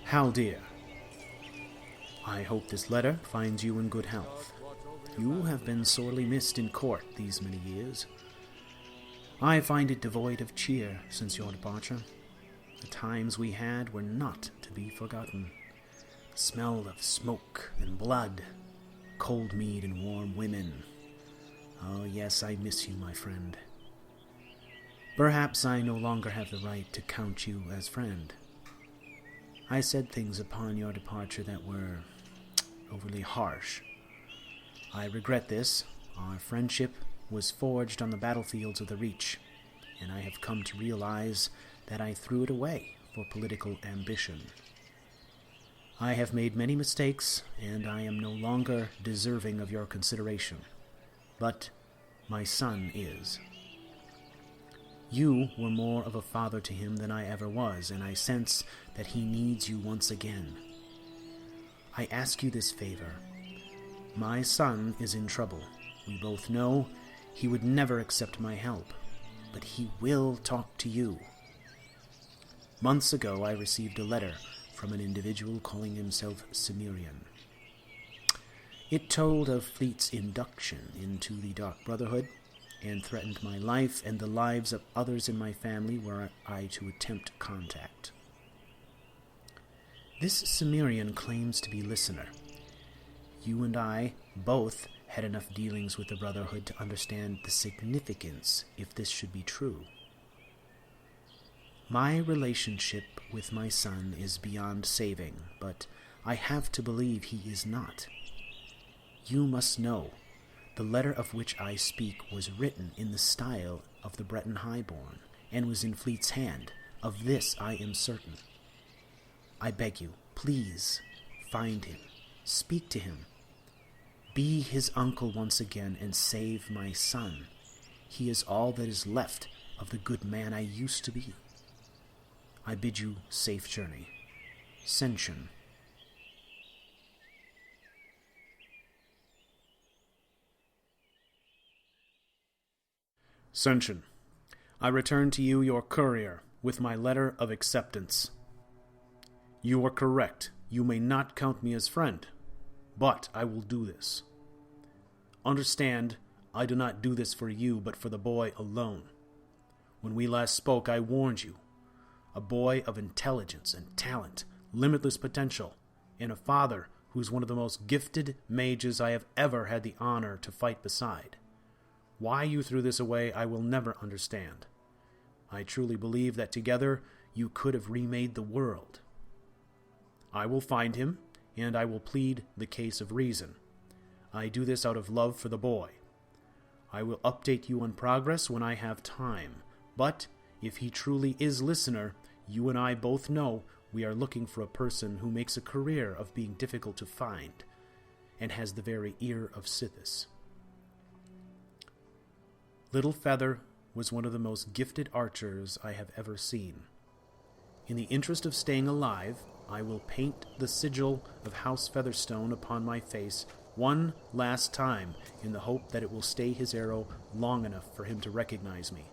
Haldir, I hope this letter finds you in good health. You have been sorely missed in court these many years. I find it devoid of cheer since your departure. The times we had were not to be forgotten. The smell of smoke and blood, cold mead and warm women. Oh yes, I miss you, my friend. Perhaps I no longer have the right to count you as friend. I said things upon your departure that were overly harsh. I regret this. Our friendship was forged on the battlefields of the Reach, and I have come to realize that I threw it away for political ambition. I have made many mistakes, and I am no longer deserving of your consideration. But my son is. You were more of a father to him than I ever was, and I sense that he needs you once again. I ask you this favor. My son is in trouble. We both know he would never accept my help, but he will talk to you. Months ago, I received a letter from an individual calling himself Cimmerian. It told of Fleet's induction into the Dark Brotherhood, and threatened my life and the lives of others in my family were I to attempt contact. This Cimmerian claims to be listener. You and I both had enough dealings with the Brotherhood to understand the significance if this should be true. My relationship with my son is beyond saving, but I have to believe he is not. You must know, the letter of which I speak was written in the style of the Breton Highborn, and was in Fleet's hand. Of this I am certain. I beg you, please, find him, speak to him. Be his uncle once again, and save my son. He is all that is left of the good man I used to be. I bid you safe journey. Senshin. Senshin, I return to you your courier with my letter of acceptance. You are correct. You may not count me as friend, but I will do this. Understand, I do not do this for you, but for the boy alone. When we last spoke, I warned you. A boy of intelligence and talent, limitless potential, and a father who's one of the most gifted mages I have ever had the honor to fight beside. Why you threw this away, I will never understand. I truly believe that together you could have remade the world. I will find him, and I will plead the case of reason. I do this out of love for the boy. I will update you on progress when I have time, but if he truly is listener, you and I both know we are looking for a person who makes a career of being difficult to find, and has the very ear of Sithis. Little Feather was one of the most gifted archers I have ever seen. In the interest of staying alive, I will paint the sigil of House Featherstone upon my face one last time in the hope that it will stay his arrow long enough for him to recognize me.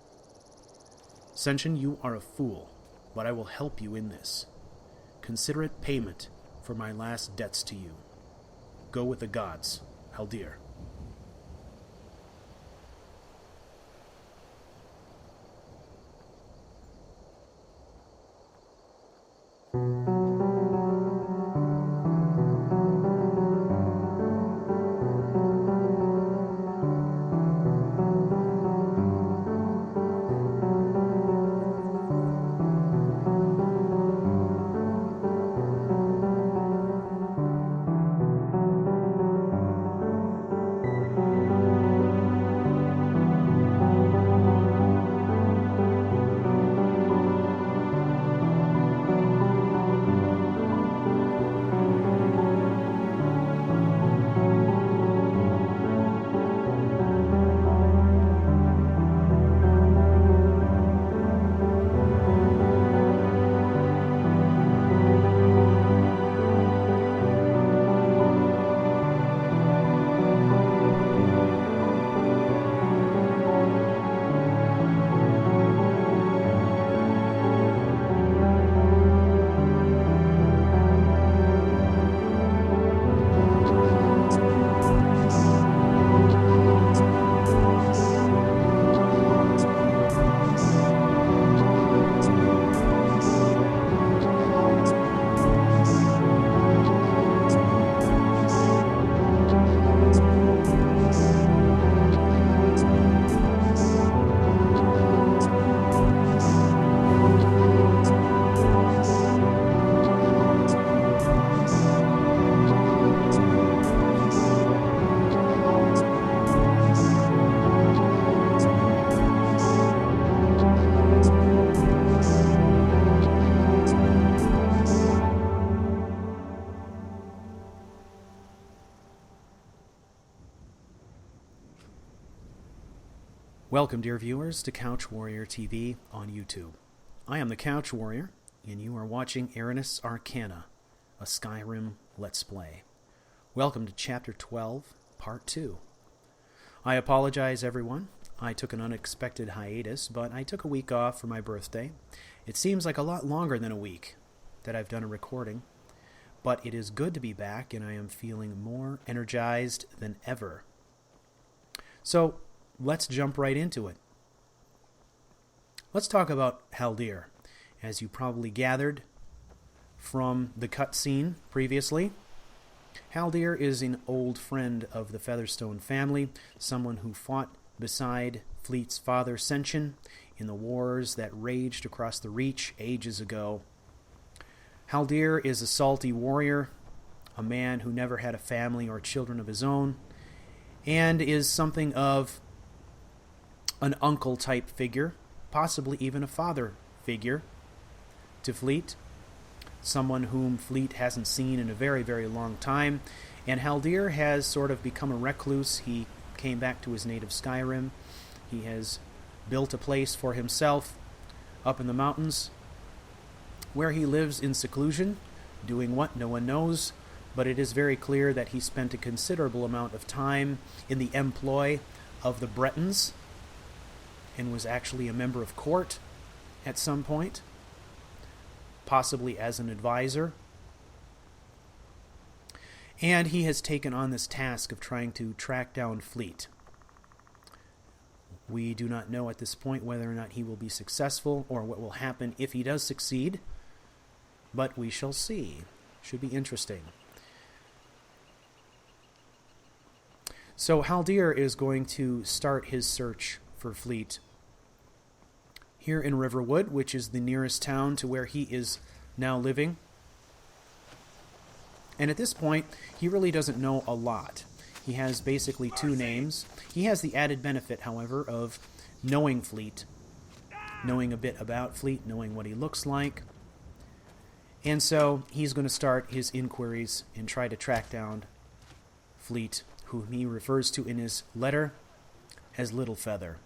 Senshin, you are a fool, but I will help you in this. Consider it payment for my last debts to you. Go with the gods, Haldir. Welcome, dear viewers, to CouchWarrior TV on YouTube. I am the CouchWarrior, and you are watching Aranis Arcana, a Skyrim Let's Play. Welcome to Chapter 12, Part 2. I apologize, everyone. I took an unexpected hiatus, but I took a week off for my birthday. It seems like a lot longer than a week that I've done a recording, but it is good to be back, and I am feeling more energized than ever. So, let's jump right into it. Let's talk about Haldir. As you probably gathered from the cutscene previously, Haldir is an old friend of the Featherstone family, someone who fought beside Fleet's father Senshin in the wars that raged across the Reach ages ago. Haldir is a salty warrior, a man who never had a family or children of his own, and is something of an uncle-type figure, possibly even a father figure to Fleet, someone whom Fleet hasn't seen in a very, very long time. And Haldir has sort of become a recluse. He came back to his native Skyrim. He has built a place for himself up in the mountains where he lives in seclusion, doing what no one knows, but it is very clear that he spent a considerable amount of time in the employ of the Bretons and was actually a member of court at some point, possibly as an advisor. And he has taken on this task of trying to track down Fleet. We do not know at this point whether or not he will be successful or what will happen if he does succeed, but we shall see. Should be interesting. So Haldir is going to start his search for Fleet here in Riverwood, which is the nearest town to where he is now living. And at this point, he really doesn't know a lot. He has basically two names. He has the added benefit, however, of knowing Fleet, knowing a bit about Fleet, knowing what he looks like. And so he's going to start his inquiries and try to track down Fleet, whom he refers to in his letter as Little Feather.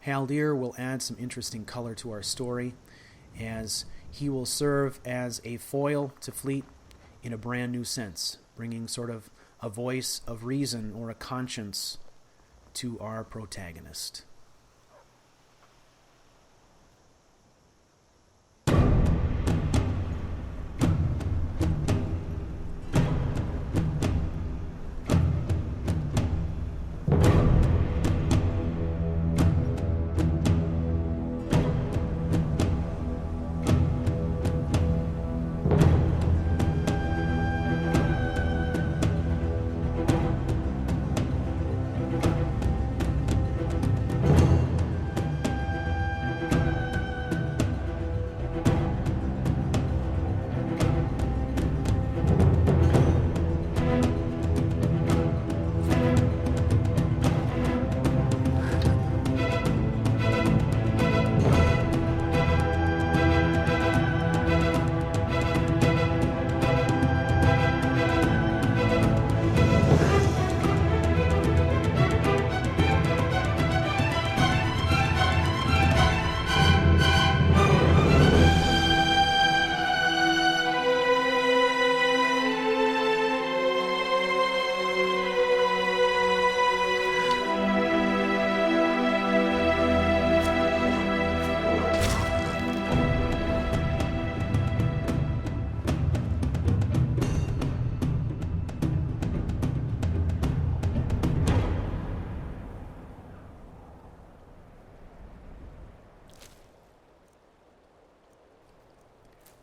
Haldir will add some interesting color to our story, as he will serve as a foil to Fleet in a brand new sense, bringing sort of a voice of reason or a conscience to our protagonist.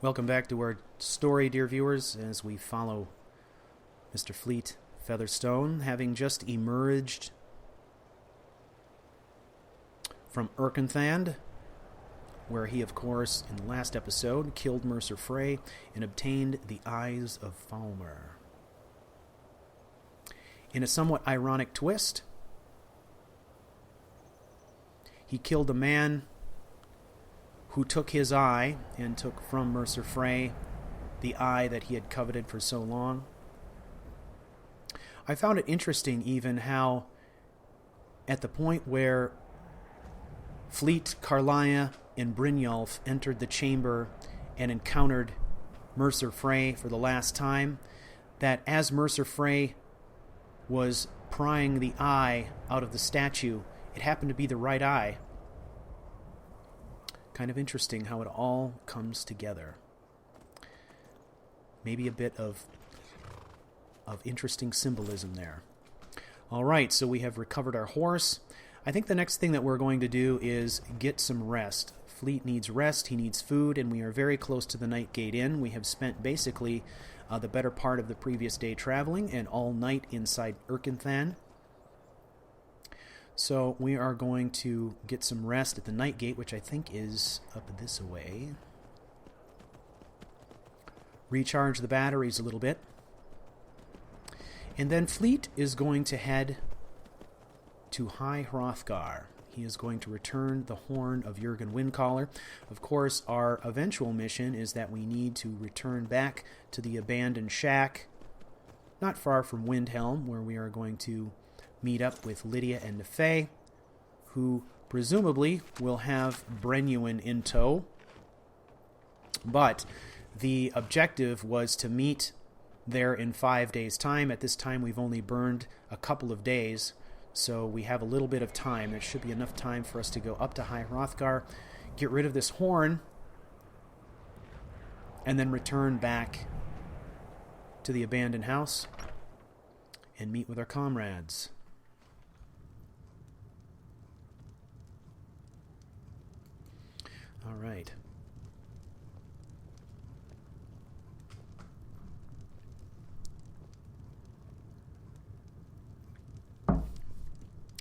Welcome back to our story, dear viewers, as we follow Mr. Fleet Featherstone, having just emerged from Erkenthand, where he, of course, in the last episode, killed Mercer Frey and obtained the Eyes of Falmer. In a somewhat ironic twist, he killed a man who took his eye and took from Mercer Frey the eye that he had coveted for so long. I found it interesting even how at the point where Fleet, Carlia, and Brynjolf entered the chamber and encountered Mercer Frey for the last time, that as Mercer Frey was prying the eye out of the statue, it happened to be the right eye. Kind of interesting how it all comes together. Maybe a bit of interesting symbolism there. All right, so we have recovered our horse. I think the next thing that we're going to do is get some rest. Fleet needs rest, he needs food, and we are very close to the Nightgate Inn. We have spent basically the better part of the previous day traveling and all night inside Erkenthan. So we are going to get some rest at the Nightgate, which I think is up this way. Recharge the batteries a little bit. And then Fleet is going to head to High Hrothgar. He is going to return the horn of Jurgen Windcaller. Of course, our eventual mission is that we need to return back to the abandoned shack, not far from Windhelm, where we are going to meet up with Lydia and Nefay, who presumably will have Brenuin in tow. But the objective was to meet there in 5 days' time. At this time, we've only burned a couple of days, so we have a little bit of time. There should be enough time for us to go up to High Hrothgar, get rid of this horn, and then return back to the abandoned house and meet with our comrades. All right.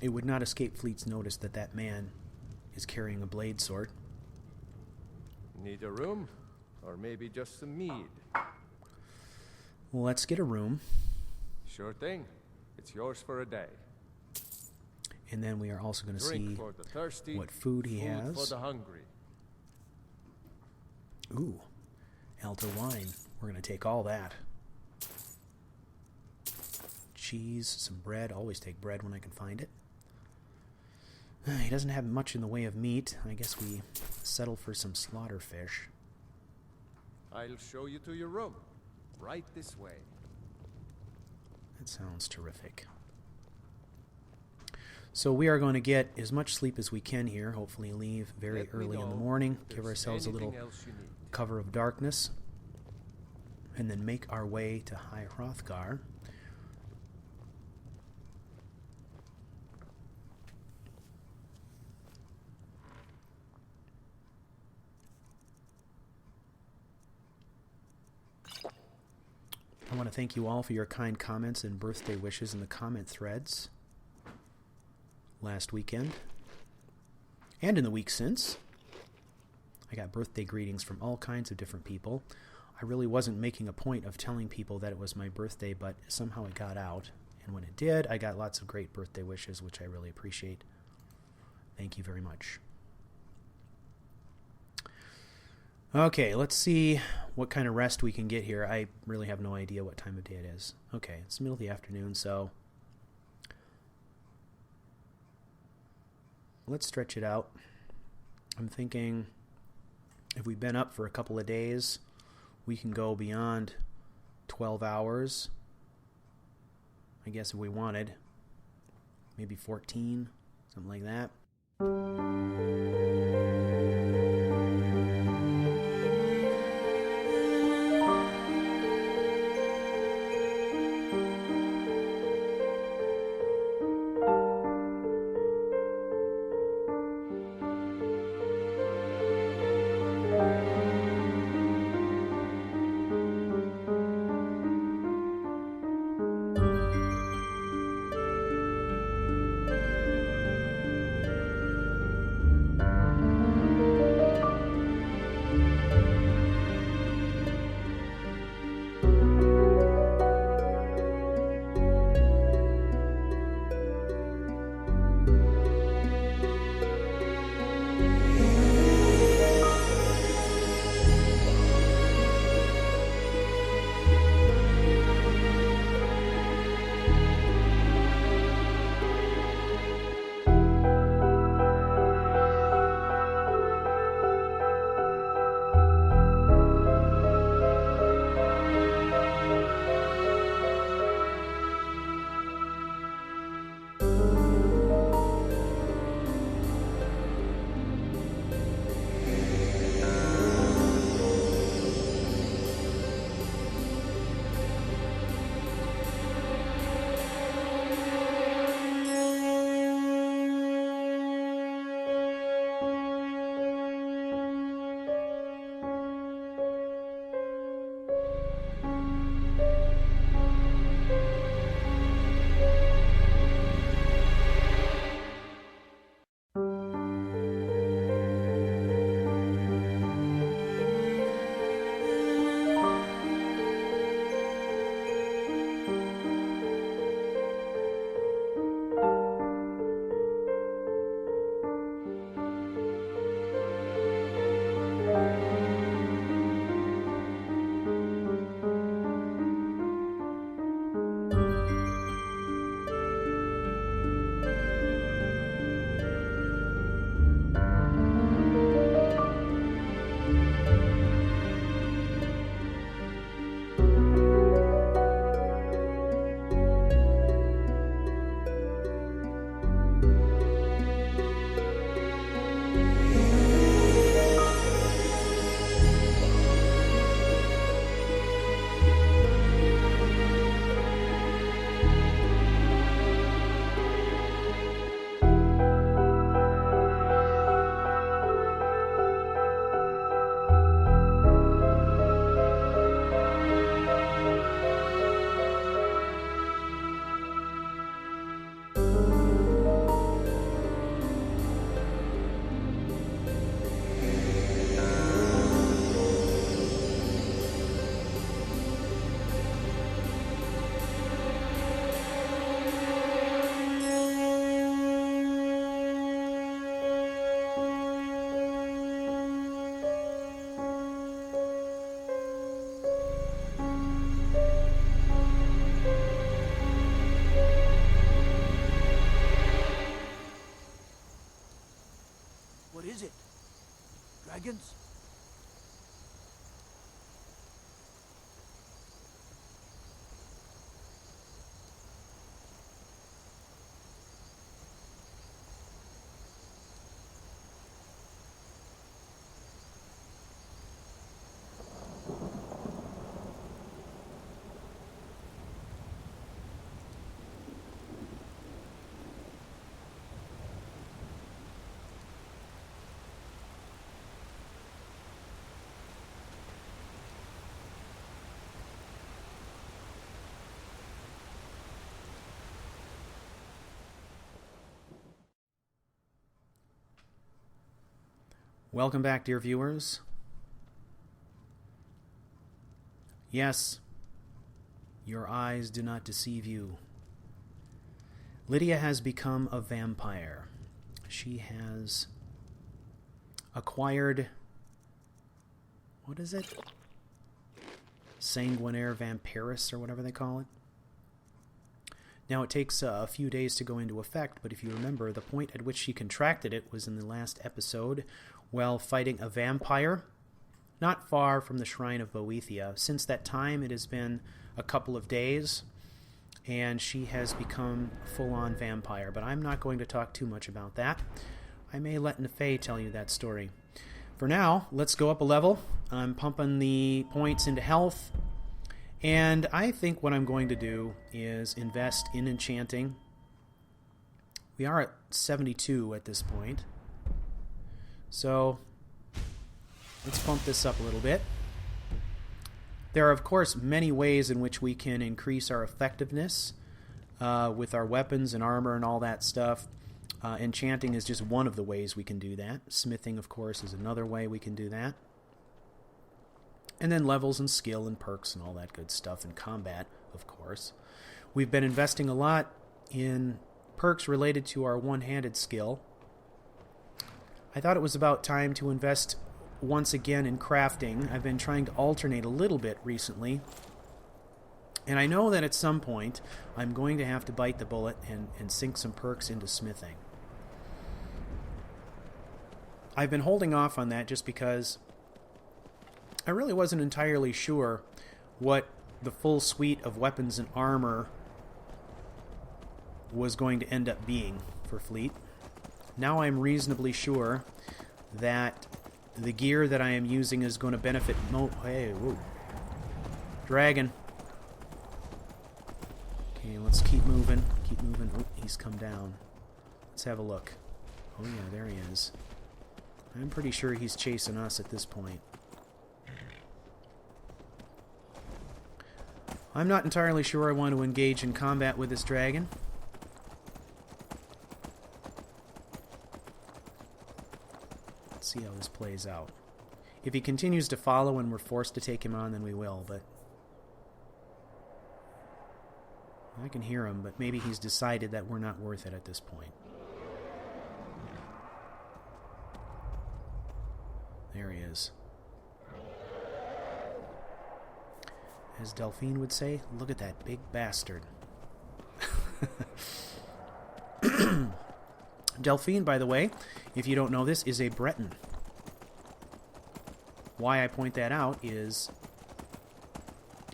It would not escape Fleet's notice that that man is carrying a blade sword. Need a room? Or maybe just some mead? Well, let's get a room. Sure thing. It's yours for a day. And then we are also going to see for the thirsty, what food he has. For the hungry. Ooh, Alto wine. We're going to take all that. Cheese, some bread. Always take bread when I can find it. He doesn't have much in the way of meat. I guess we settle for some slaughter fish. I'll show you to your room. Right this way. That sounds terrific. So we are going to get as much sleep as we can here. Hopefully leave very early in the morning. Give ourselves a little cover of darkness. And then make our way to High Hrothgar. I want to thank you all for your kind comments and birthday wishes in the comment threads last weekend and in the week since. I got birthday greetings from all kinds of different people. I really wasn't making a point of telling people that it was my birthday, but somehow it got out. And when it did, I got lots of great birthday wishes, which I really appreciate. Thank you very much. Okay, let's see what kind of rest we can get here. I really have no idea what time of day it is. Okay, it's the middle of the afternoon, so let's stretch it out. I'm thinking if we've been up for a couple of days, we can go beyond 12 hours. I guess if we wanted. Maybe 14, something like that. What is it? Dragons? Welcome back, dear viewers. Yes, your eyes do not deceive you. Lydia has become a vampire. She has acquired... what is it? Sanguinaire Vampiris, or whatever they call it. Now, it takes a few days to go into effect, but if you remember, the point at which she contracted it was in the last episode, while fighting a vampire, not far from the Shrine of Boethia. Since that time, it has been a couple of days, and she has become a full-on vampire. But I'm not going to talk too much about that. I may let Nefay tell you that story. For now, let's go up a level. I'm pumping the points into health, and I think what I'm going to do is invest in enchanting. We are at 72 at this point. So, let's pump this up a little bit. There are, of course, many ways in which we can increase our effectiveness with our weapons and armor and all that stuff. Enchanting is just one of the ways we can do that. Smithing, of course, is another way we can do that. And then levels and skill and perks and all that good stuff. And combat, of course. We've been investing a lot in perks related to our one-handed skill. I thought it was about time to invest once again in crafting. I've been trying to alternate a little bit recently. And I know that at some point I'm going to have to bite the bullet and sink some perks into smithing. I've been holding off on that just because I really wasn't entirely sure what the full suite of weapons and armor was going to end up being for Fleet. Now I'm reasonably sure that the gear that I am using is going to benefit hey, whoa. Dragon. Okay, let's keep moving. Keep moving. Oh, he's come down. Let's have a look. Oh yeah, there he is. I'm pretty sure he's chasing us at this point. I'm not entirely sure I want to engage in combat with this dragon. See how this plays out. If he continues to follow and we're forced to take him on, then we will, but I can hear him, but maybe he's decided that we're not worth it at this point. There he is. As Delphine would say, look at that big bastard. Delphine, by the way, if you don't know this, is a Breton. Why I point that out is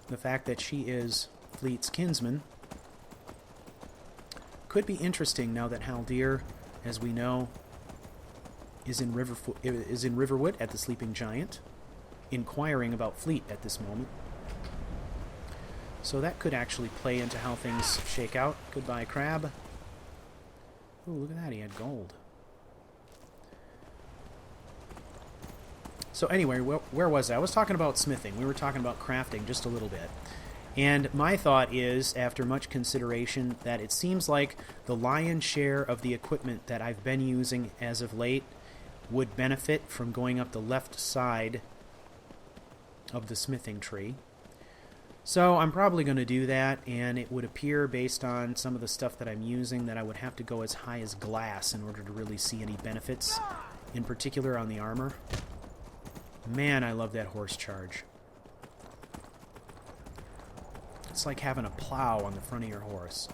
the fact that she is Fleet's kinsman could be interesting now that Haldir, as we know, is in Riverwood at the Sleeping Giant, inquiring about Fleet at this moment. So that could actually play into how things shake out. Goodbye, crab. Ooh, look at that, he had gold. So anyway, where was I? I was talking about smithing. We were talking about crafting just a little bit. And my thought is, after much consideration, that it seems like the lion's share of the equipment that I've been using as of late would benefit from going up the left side of the smithing tree. So I'm probably going to do that, and it would appear, based on some of the stuff that I'm using, that I would have to go as high as glass in order to really see any benefits, in particular on the armor. Man, I love that horse charge. It's like having a plow on the front of your horse.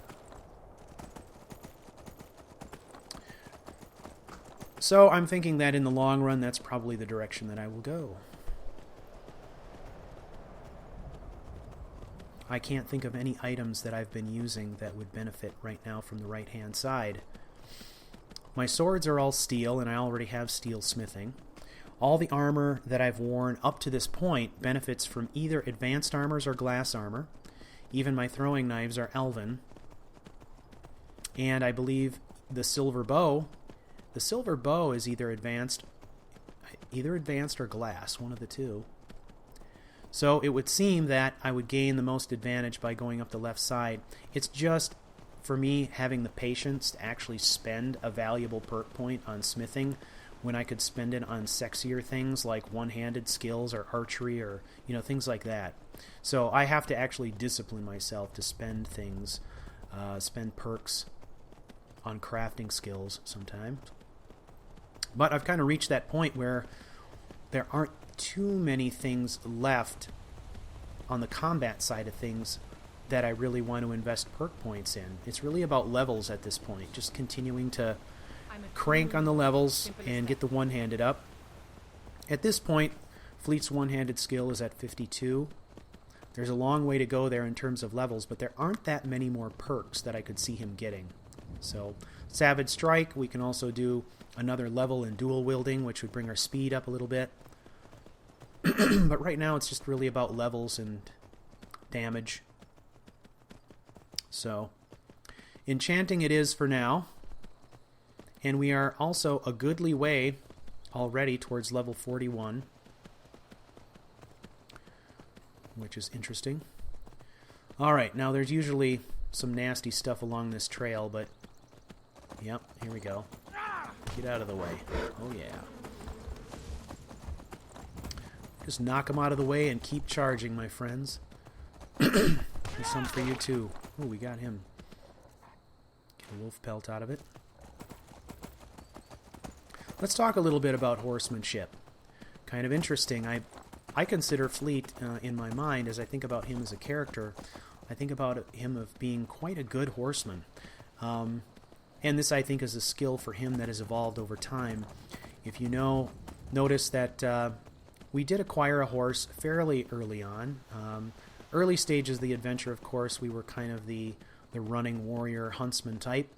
So I'm thinking that in the long run, that's probably the direction that I will go. I can't think of any items that I've been using that would benefit right now from the right-hand side. My swords are all steel, and I already have steel smithing. All the armor that I've worn up to this point benefits from either advanced armors or glass armor. Even my throwing knives are elven. And I believe the silver bow is either advanced or glass, one of the two. So it would seem that I would gain the most advantage by going up the left side. It's just, for me, having the patience to actually spend a valuable perk point on smithing when I could spend it on sexier things like one-handed skills or archery or, things like that. So I have to actually discipline myself to spend things, spend perks on crafting skills sometimes. But I've kind of reached that point where there aren't too many things left on the combat side of things that I really want to invest perk points in. It's really about levels at this point, just continuing to crank on the levels and get the one-handed up. At this point, Fleet's one-handed skill is at 52. There's a long way to go there in terms of levels, but there aren't that many more perks that I could see him getting. So, Savage Strike, we can also do another level in dual wielding, which would bring our speed up a little bit. But right now it's just really about levels and damage. So, enchanting it is for now. And we are also a goodly way already towards level 41. Which is interesting. Alright, now there's usually some nasty stuff along this trail, but... Yep, here we go. Get out of the way. Oh yeah. Just knock them out of the way and keep charging, my friends. There's some for you too. Oh, we got him. Get a wolf pelt out of it. Let's talk a little bit about horsemanship. Kind of interesting. I consider Fleet, in my mind, as I think about him as a character, I think about him of being quite a good horseman. And this, I think, is a skill for him that has evolved over time. If you notice that we did acquire a horse fairly early on. Early stages of the adventure, of course, we were kind of the running warrior huntsman type.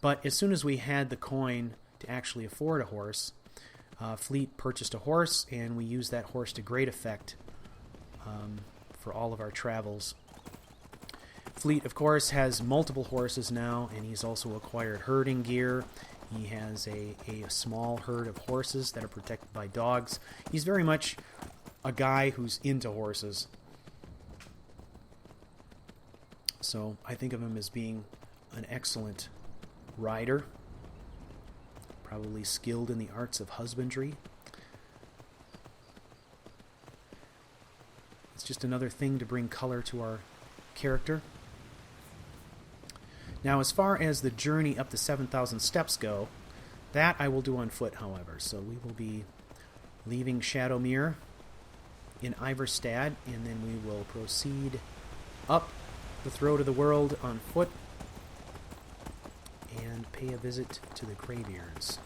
But as soon as we had the coin to actually afford a horse, Fleet purchased a horse, and we used that horse to great effect for all of our travels. Fleet, of course, has multiple horses now, and he's also acquired herding gear. He has a small herd of horses that are protected by dogs. He's very much a guy who's into horses. So I think of him as being an excellent rider, probably skilled in the arts of husbandry. It's just another thing to bring color to our character. Now, as far as the journey up the 7,000 steps go, that I will do on foot, however. So we will be leaving Shadowmere in Iverstad, and then we will proceed up the throat of the world on foot and pay a visit to the Greybeards.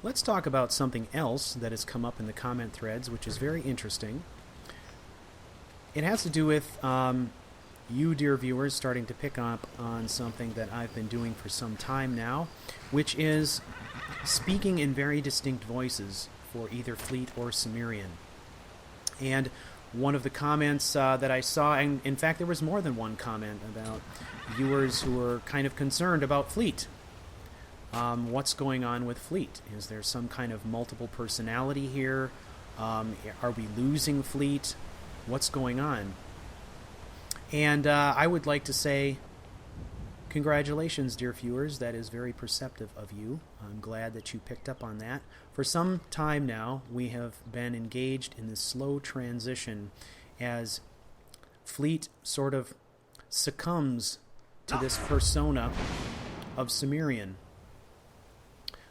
Let's talk about something else that has come up in the comment threads, which is very interesting. It has to do with you, dear viewers, starting to pick up on something that I've been doing for some time now, which is speaking in very distinct voices for either Fleet or Cimmerian. And one of the comments that I saw, and in fact there was more than one comment about viewers who were kind of concerned about Fleet. What's going on with Fleet? Is there some kind of multiple personality here? Are we losing Fleet? What's going on? And I would like to say, congratulations, dear viewers. That is very perceptive of you. I'm glad that you picked up on that. For some time now, we have been engaged in this slow transition as Fleet sort of succumbs to this persona of Cimmerian.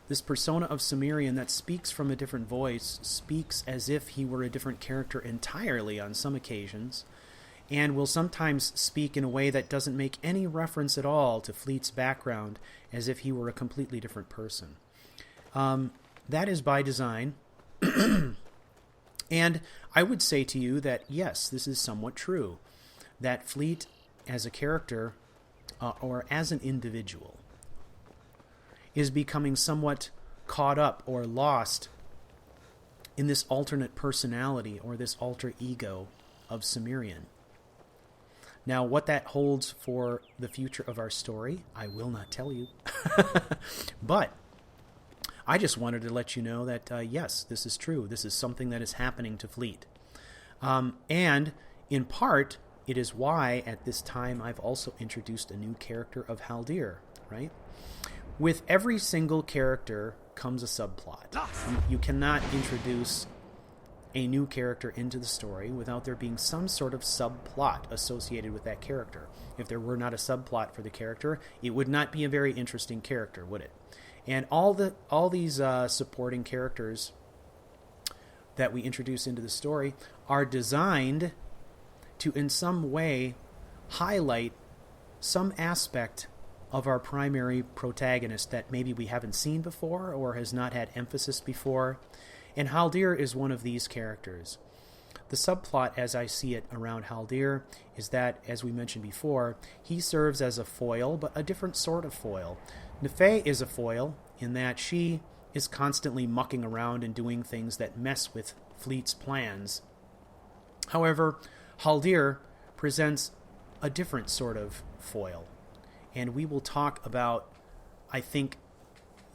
This persona of Cimmerian that speaks from a different voice, speaks as if he were a different character entirely on some occasions, and will sometimes speak in a way that doesn't make any reference at all to Fleet's background, as if he were a completely different person. That is by design. And I would say to you that, yes, this is somewhat true, that Fleet as a character, or as an individual, is becoming somewhat caught up or lost in this alternate personality or this alter ego of Cimmerian. Now, what that holds for the future of our story, I will not tell you. But I just wanted to let you know that, yes, this is true. This is something that is happening to Fleet. And in part, it is why at this time I've also introduced a new character of Haldir, right? With every single character comes a subplot. You cannot introduce a new character into the story without there being some sort of subplot associated with that character. If there were not a subplot for the character, it would not be a very interesting character, would it? And all these supporting characters that we introduce into the story are designed to, in some way, highlight some aspect of our primary protagonist that maybe we haven't seen before or has not had emphasis before. And Haldir is one of these characters. The subplot, as I see it around Haldir, is that, as we mentioned before, he serves as a foil, but a different sort of foil. Nefay is a foil in that she is constantly mucking around and doing things that mess with Fleet's plans. However, Haldir presents a different sort of foil. And we will talk about, I think,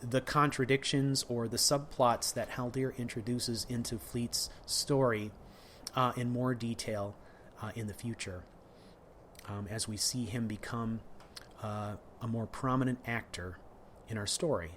the contradictions or the subplots that Haldir introduces into Fleet's story in more detail in the future, as we see him become a more prominent actor in our story.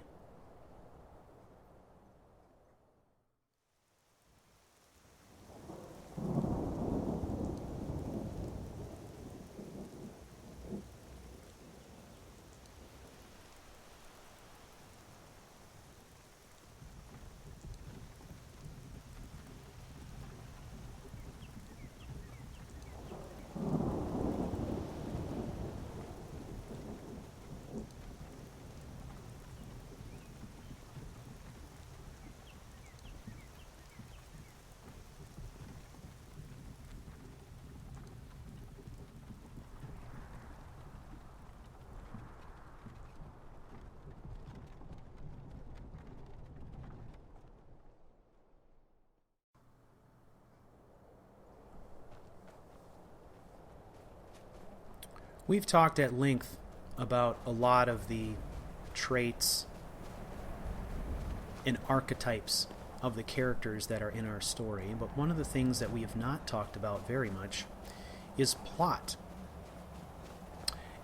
We've talked at length about a lot of the traits and archetypes of the characters that are in our story, but one of the things that we have not talked about very much is plot.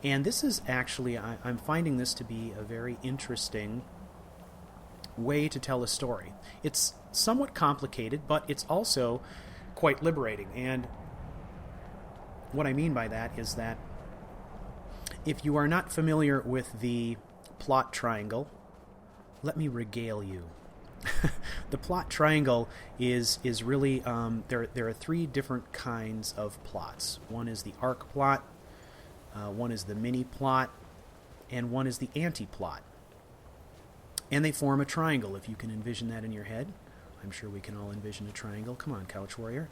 And this is actually, I'm finding this to be a very interesting way to tell a story. It's somewhat complicated, but it's also quite liberating. And what I mean by that is that if you are not familiar with the plot triangle, let me regale you. The plot triangle is really, there are three different kinds of plots. One is the arc plot, one is the mini plot, and one is the anti-plot. And they form a triangle, if you can envision that in your head. I'm sure we can all envision a triangle. Come on, CouchWarrior.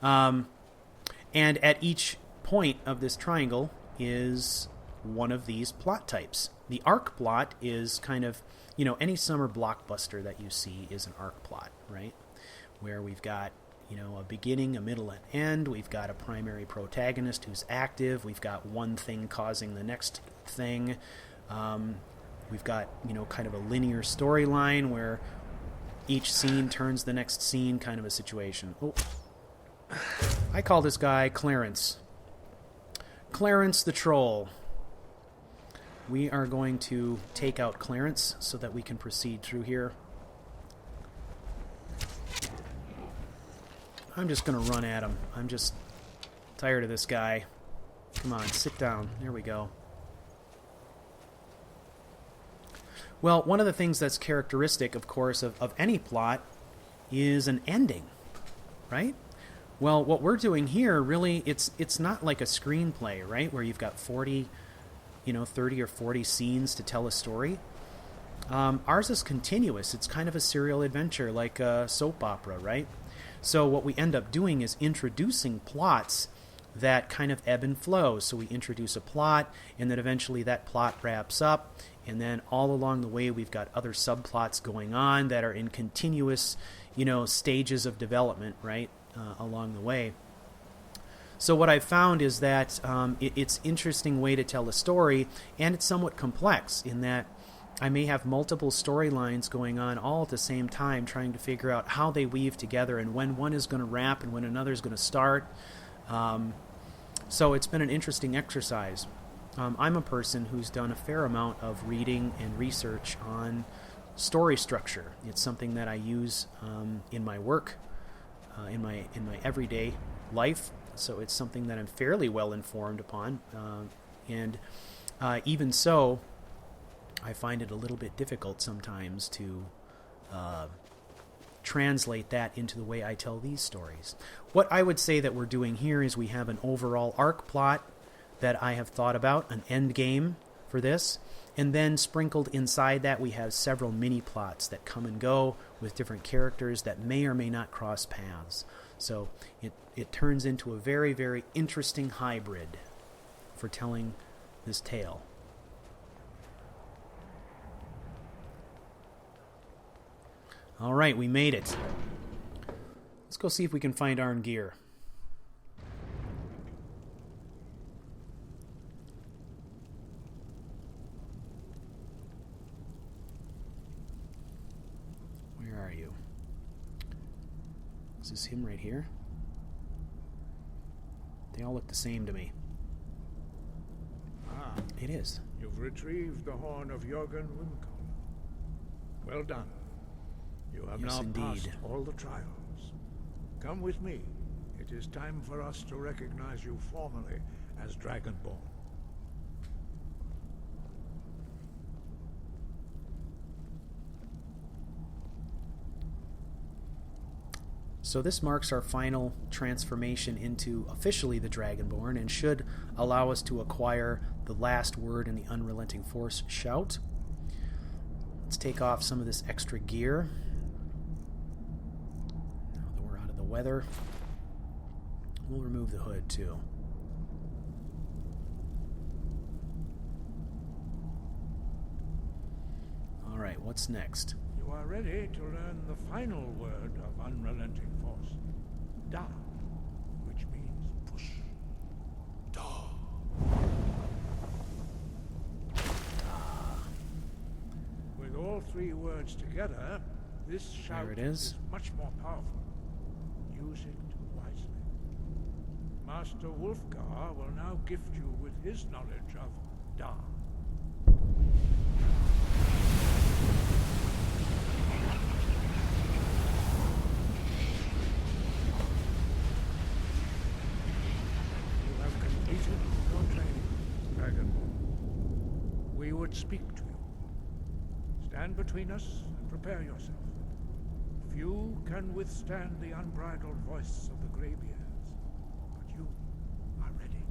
And at each point of this triangle is one of these plot types. The arc plot is kind of, any summer blockbuster that you see is an arc plot, right? Where we've got, a beginning, a middle, and end. We've got a primary protagonist who's active. We've got one thing causing the next thing. We've got, kind of a linear storyline where each scene turns the next scene, kind of a situation. Oh, I call this guy Clarence. Clarence the Troll. We are going to take out Clarence so that we can proceed through here. I'm just going to run at him. I'm just tired of this guy. Come on, sit down. There we go. Well, one of the things that's characteristic, of course, of any plot is an ending, right? Well, what we're doing here, really, it's not like a screenplay, right? Where you've got 40, 30 or 40 scenes to tell a story. Ours is continuous. It's kind of a serial adventure, like a soap opera, right? So what we end up doing is introducing plots that kind of ebb and flow. So we introduce a plot, and then eventually that plot wraps up, and then all along the way we've got other subplots going on that are in continuous, stages of development, right, along the way. So what I've found is that it's an interesting way to tell a story, and it's somewhat complex in that I may have multiple storylines going on all at the same time, trying to figure out how they weave together and when one is going to wrap and when another is going to start. So it's been an interesting exercise. I'm a person who's done a fair amount of reading and research on story structure. It's something that I use in my work, in my everyday life. So it's something that I'm fairly well informed upon. And even so, I find it a little bit difficult sometimes to translate that into the way I tell these stories. What I would say that we're doing here is we have an overall arc plot that I have thought about, an end game for this, and then sprinkled inside that we have several mini plots that come and go with different characters that may or may not cross paths. So it turns into a very, very interesting hybrid for telling this tale. All right, we made it. Let's go see if we can find Arngeir. Where are you? Is this him right here? They all look the same to me. Ah, it is. You've retrieved the horn of Jörgen Wimkel. Well done. You have Yes, now indeed. passed all the trials. Come with me. It is time for us to recognize you formally as Dragonborn. So this marks our final transformation into officially the Dragonborn and should allow us to acquire the last word in the Unrelenting Force shout. Let's take off some of this extra gear. Now that we're out of the weather, we'll remove the hood too. Alright, what's next? You are ready to learn the final word of Unrelenting Force. Da, which means push. Da. With all three words together, this shout There it is. much more powerful. Use it wisely. Master Hrothgar will now gift you with his knowledge of Da. You have completed your training, Dragonborn. We would speak to you. Stand between us and prepare yourself. Few can withstand the unbridled voice of the Greybeards, but you are ready.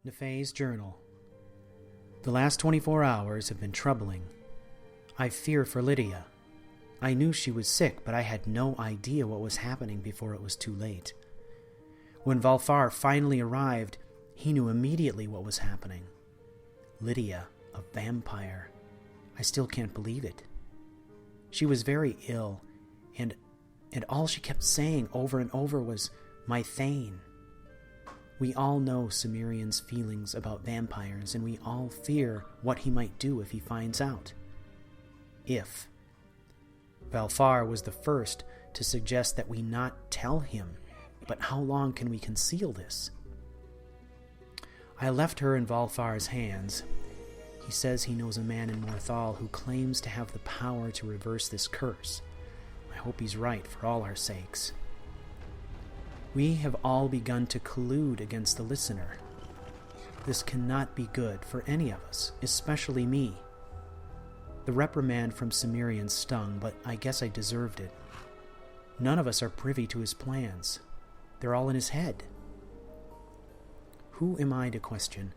Nefay's journal. The last 24 hours have been troubling. I fear for Lydia. I knew she was sick, but I had no idea what was happening before it was too late. When Valfar finally arrived, he knew immediately what was happening. Lydia, a vampire. I still can't believe it. She was very ill, and all she kept saying over and over was, "My Thane." We all know Cimmerian's feelings about vampires, and we all fear what he might do if he finds out. If. Valfar was the first to suggest that we not tell him, but how long can we conceal this? I left her in Valfar's hands. He says he knows a man in Morthal who claims to have the power to reverse this curse. I hope he's right for all our sakes. We have all begun to collude against the listener. This cannot be good for any of us, especially me. The reprimand from Cimmerian stung, but I guess I deserved it. None of us are privy to his plans. They're all in his head. Who am I to question?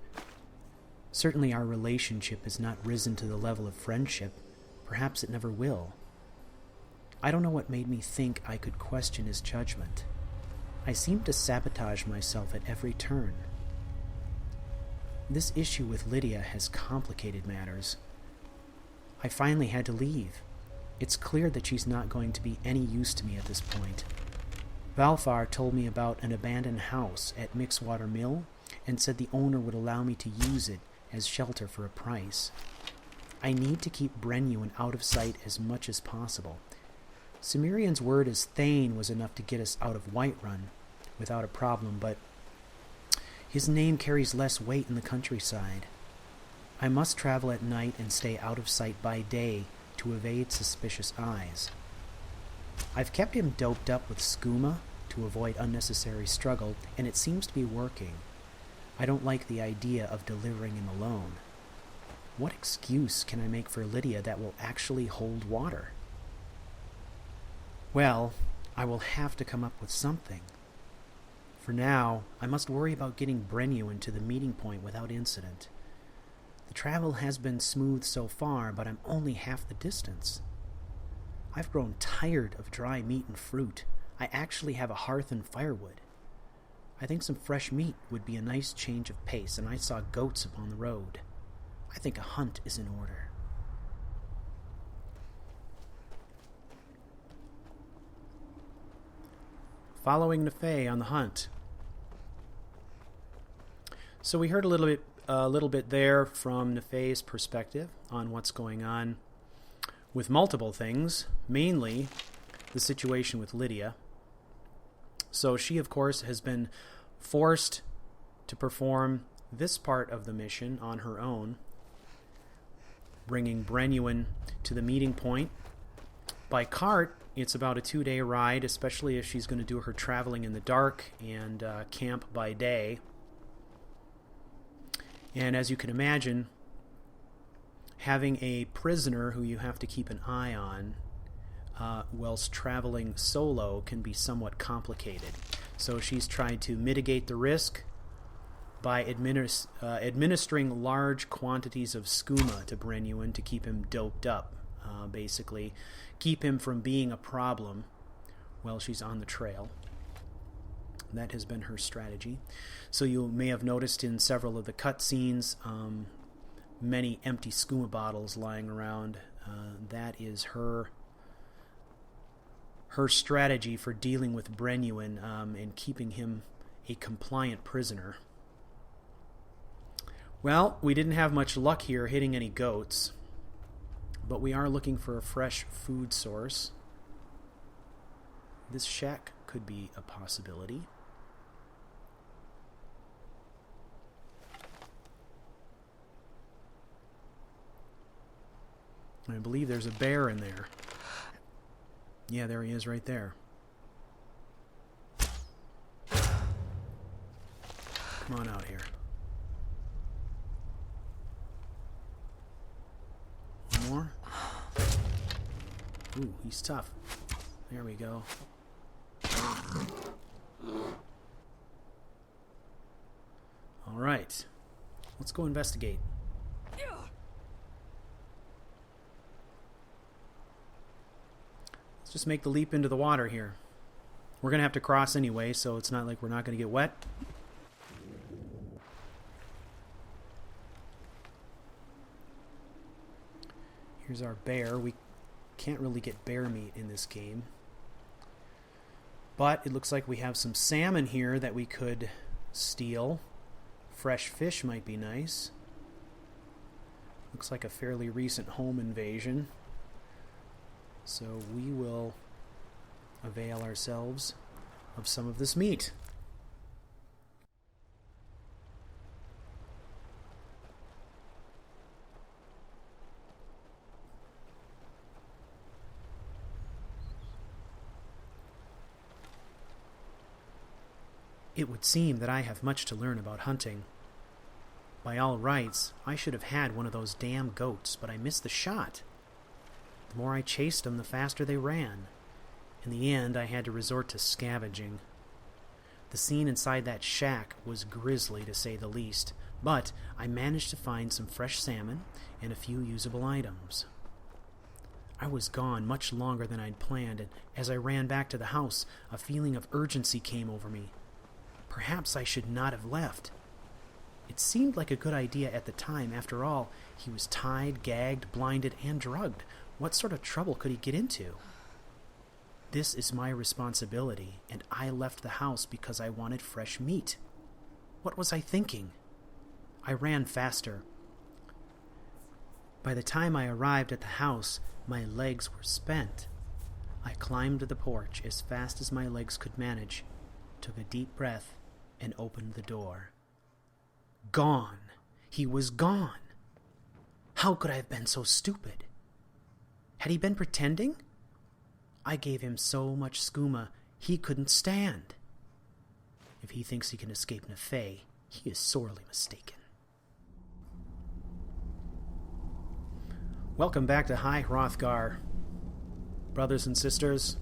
Certainly our relationship has not risen to the level of friendship. Perhaps it never will. I don't know what made me think I could question his judgment. I seem to sabotage myself at every turn. This issue with Lydia has complicated matters. I finally had to leave. It's clear that she's not going to be any use to me at this point. Valfar told me about an abandoned house at Mixwater Mill and said the owner would allow me to use it as shelter for a price. I need to keep Brenuin out of sight as much as possible. Cimmerian's word as Thane was enough to get us out of Whiterun without a problem, but his name carries less weight in the countryside. I must travel at night and stay out of sight by day to evade suspicious eyes. I've kept him doped up with skooma to avoid unnecessary struggle, and it seems to be working. I don't like the idea of delivering him alone. What excuse can I make for Lydia that will actually hold water? Well, I will have to come up with something. For now, I must worry about getting Brenuin to the meeting point without incident. The travel has been smooth so far, but I'm only half the distance. I've grown tired of dry meat and fruit. I actually have a hearth and firewood. I think some fresh meat would be a nice change of pace, and I saw goats upon the road. I think a hunt is in order. Following Nefay on the hunt. So we heard a little bit there from Nefay's perspective on what's going on with multiple things, mainly the situation with Lydia. So she, of course, has been forced to perform this part of the mission on her own, bringing Brenuin to the meeting point. By cart, it's about a 2-day ride, especially if she's going to do her traveling in the dark and camp by day. And as you can imagine, having a prisoner who you have to keep an eye on whilst traveling solo can be somewhat complicated. So she's tried to mitigate the risk by administering large quantities of skooma to Brenuin to keep him doped up, basically. Keep him from being a problem while she's on the trail. That has been her strategy. So you may have noticed in several of the cutscenes many empty skooma bottles lying around. That is her strategy for dealing with Brenuin and keeping him a compliant prisoner. Well, we didn't have much luck here hitting any goats, but we are looking for a fresh food source. This shack could be a possibility. I believe there's a bear in there. Yeah, there he is right there. Come on out here. One more. Ooh, he's tough. There we go. All right. Let's go investigate. Let's just make the leap into the water here. We're going to have to cross anyway, so it's not like we're not going to get wet. Here's our bear. We can't really get bear meat in this game. But it looks like we have some salmon here that we could steal. Fresh fish might be nice. Looks like a fairly recent home invasion. So we will avail ourselves of some of this meat. It would seem that I have much to learn about hunting. By all rights, I should have had one of those damn goats, but I missed the shot. The more I chased them, the faster they ran. In the end, I had to resort to scavenging. The scene inside that shack was grisly, to say the least, but I managed to find some fresh salmon and a few usable items. I was gone much longer than I'd planned, and as I ran back to the house, a feeling of urgency came over me. Perhaps I should not have left. It seemed like a good idea at the time. After all, he was tied, gagged, blinded, and drugged. What sort of trouble could he get into? This is my responsibility, and I left the house because I wanted fresh meat. What was I thinking? I ran faster. By the time I arrived at the house, my legs were spent. I climbed the porch as fast as my legs could manage, took a deep breath, and opened the door. Gone. He was gone. How could I have been so stupid? Had he been pretending? I gave him so much skooma he couldn't stand. If he thinks he can escape Nefay, he is sorely mistaken. Welcome back to High Hrothgar, brothers and sisters.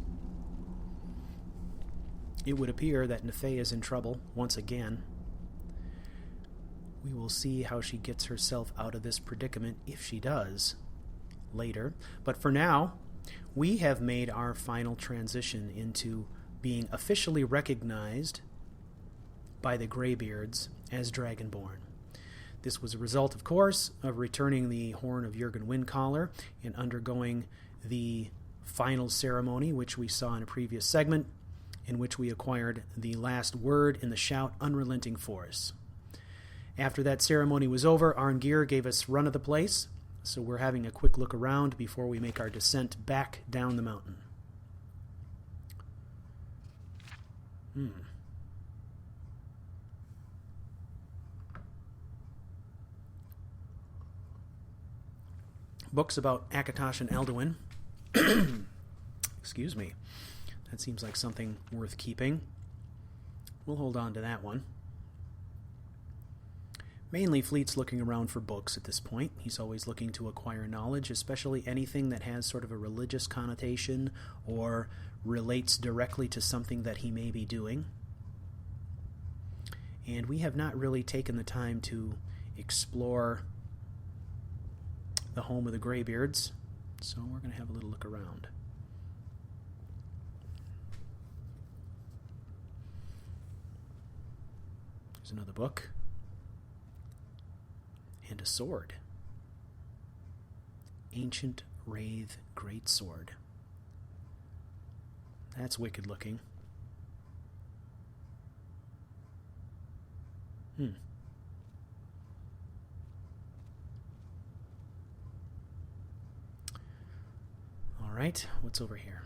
It would appear that Nefay is in trouble once again. We will see how she gets herself out of this predicament, if she does, later. But for now, we have made our final transition into being officially recognized by the Greybeards as Dragonborn. This was a result, of course, of returning the Horn of Jurgen Windcaller and undergoing the final ceremony, which we saw in a previous segment, in which we acquired the last word in the shout, Unrelenting Force. After that ceremony was over, Arngir gave us run of the place, so we're having a quick look around before we make our descent back down the mountain. Books about Akatosh and Elduin. Excuse me. That seems like something worth keeping. We'll hold on to that one. Mainly, Fleet's looking around for books at this point. He's always looking to acquire knowledge, especially anything that has sort of a religious connotation or relates directly to something that he may be doing. And we have not really taken the time to explore the home of the Greybeards, so we're going to have a little look around. There's another book. And a sword. Ancient Wraith Greatsword. That's wicked looking. Alright, what's over here?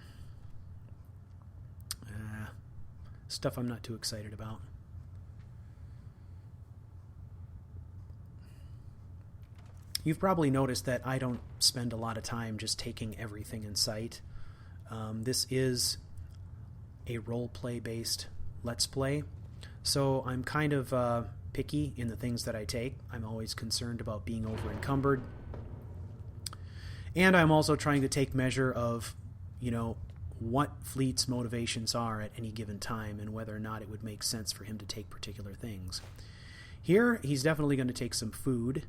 Stuff I'm not too excited about. You've probably noticed that I don't spend a lot of time just taking everything in sight. This is a role-play based Let's Play, so I'm kind of picky in the things that I take. I'm always concerned about being over-encumbered. And I'm also trying to take measure of, what Fleet's motivations are at any given time and whether or not it would make sense for him to take particular things. Here, he's definitely going to take some food.